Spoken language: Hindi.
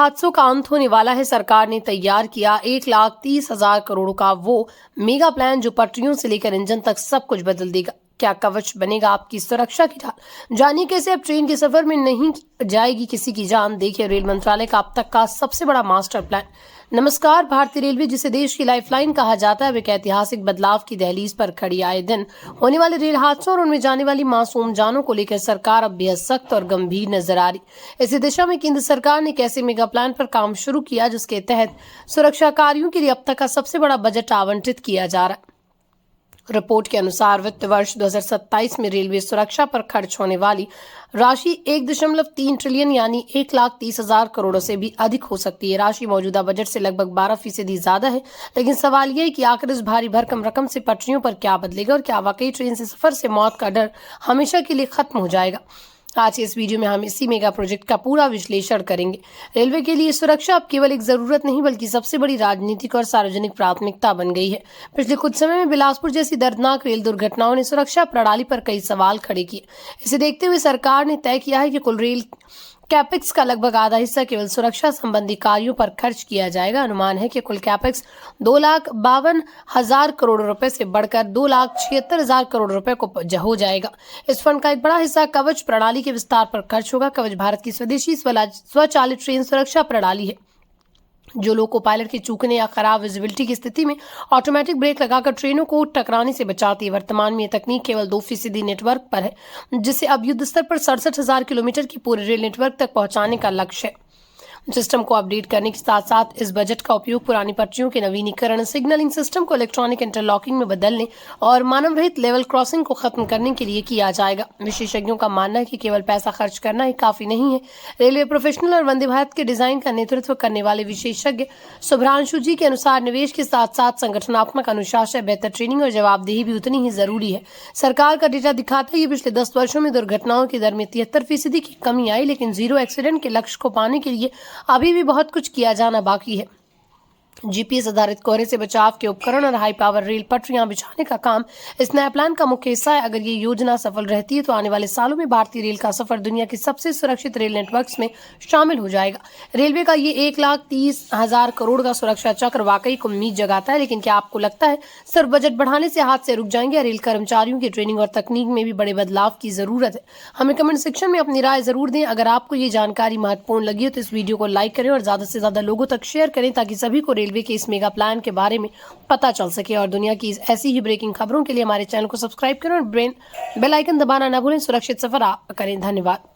हादसों का अंत होने वाला है। सरकार ने तैयार किया 1,30,000 करोड़ का वो मेगा प्लान जो पटरियों से लेकर इंजन तक सब कुछ बदल देगा। क्या कवच बनेगा आपकी सुरक्षा की ढाल? जानिए कैसे अब ट्रेन के सफर में नहीं जाएगी किसी की जान। देखिए रेल मंत्रालय का अब तक का सबसे बड़ा मास्टर प्लान। नमस्कार। भारतीय रेलवे, जिसे देश की लाइफलाइन कहा जाता है, वे एक ऐतिहासिक बदलाव की दहलीज पर खड़ी। आए दिन होने वाले रेल हादसों और उनमें जाने वाली मासूम जानों को लेकर सरकार अब बेहद सख्त और गंभीर नजर आ रही। इसी दिशा में केंद्र सरकार ने कैसे मेगा प्लान पर काम शुरू किया, जिसके तहत सुरक्षा कार्यों के लिए अब तक का सबसे बड़ा बजट आवंटित किया जा रहा है। रिपोर्ट के अनुसार वित्त वर्ष 2027 में रेलवे सुरक्षा पर खर्च होने वाली राशि 1.3 ट्रिलियन यानी 1,30,000 करोड़ से भी अधिक हो सकती है। राशि मौजूदा बजट से लगभग 12% ज्यादा है। लेकिन सवाल यह है कि आखिर इस भारी भरकम रकम से पटरियों पर क्या बदलेगा और क्या वाकई ट्रेन से सफर से मौत का डर हमेशा के लिए खत्म हो जाएगा। आज के इस वीडियो में हम इसी मेगा प्रोजेक्ट का पूरा विश्लेषण करेंगे। रेलवे के लिए सुरक्षा अब केवल एक जरूरत नहीं बल्कि सबसे बड़ी राजनीतिक और सार्वजनिक प्राथमिकता बन गई है। पिछले कुछ समय में बिलासपुर जैसी दर्दनाक रेल दुर्घटनाओं ने सुरक्षा प्रणाली पर कई सवाल खड़े किए। इसे देखते हुए सरकार ने तय किया है कि कुल रेल कैपेक्स का लगभग आधा हिस्सा केवल सुरक्षा संबंधी कार्यों पर खर्च किया जाएगा। अनुमान है कि कुल कैपेक्स 2,52,000 करोड़ रुपए से बढ़कर 2,76,000 करोड़ रुपए को हो जाएगा। इस फंड का एक बड़ा हिस्सा कवच प्रणाली के विस्तार पर खर्च होगा। कवच भारत की स्वदेशी स्वचालित ट्रेन सुरक्षा प्रणाली है जो लोको पायलट के चूकने या खराब विजिबिलिटी की स्थिति में ऑटोमेटिक ब्रेक लगाकर ट्रेनों को टकराने से बचाती है। वर्तमान में यह तकनीक केवल 2% नेटवर्क पर है, जिसे अब युद्ध स्तर पर 67,000 किलोमीटर की पूरे रेल नेटवर्क तक पहुंचाने का लक्ष्य है। सिस्टम को अपडेट करने के साथ साथ इस बजट का उपयोग पुरानी पटरियों के नवीनीकरण, सिग्नलिंग सिस्टम को इलेक्ट्रॉनिक इंटरलॉकिंग में बदलने और मानव रहित लेवल क्रॉसिंग को खत्म करने के लिए किया जाएगा। विशेषज्ञों का मानना है कि केवल पैसा खर्च करना ही काफी नहीं है। रेलवे प्रोफेशनल और वंदे भारत के डिजाइन का नेतृत्व करने वाले विशेषज्ञ शुभ्रांशु जी के अनुसार निवेश के साथ साथ संगठनात्मक अनुशासन, बेहतर ट्रेनिंग और जवाबदेही भी उतनी ही जरूरी है। सरकार का डेटा दिखाता है कि पिछले 10 वर्षों में दुर्घटनाओं की दर में 73% की कमी आई, लेकिन जीरो एक्सीडेंट के लक्ष्य को पाने के लिए अभी भी बहुत कुछ किया जाना बाकी है। जीपीएस आधारित कोहरे से बचाव के उपकरण और हाई पावर रेल पटरियां बिछाने का काम इस नए प्लान का मुख्य हिस्सा है। अगर ये योजना सफल रहती है तो आने वाले सालों में भारतीय रेल का सफर दुनिया के सबसे सुरक्षित रेल नेटवर्क्स में शामिल हो जाएगा। रेलवे का ये 1,30,000 करोड़ का सुरक्षा चक्र वाकई को उम्मीद जगाता है। लेकिन क्या आपको लगता है सिर्फ बजट बढ़ाने से हादसे रुक जाएंगे या रेल कर्मचारियों की ट्रेनिंग और तकनीक में भी बड़े बदलाव की जरूरत है? हमें कमेंट सेक्शन में अपनी राय जरूर दें। अगर आपको ये जानकारी महत्वपूर्ण लगी हो तो इस वीडियो को लाइक करें और ज्यादा से ज्यादा लोगों तक शेयर करें ताकि सभी को रेलवे के इस मेगा प्लान के बारे में पता चल सके। और दुनिया की ऐसी ही ब्रेकिंग खबरों के लिए हमारे चैनल को सब्सक्राइब करें और बेल आइकन दबाना ना भूलें। सुरक्षित सफर करें। धन्यवाद।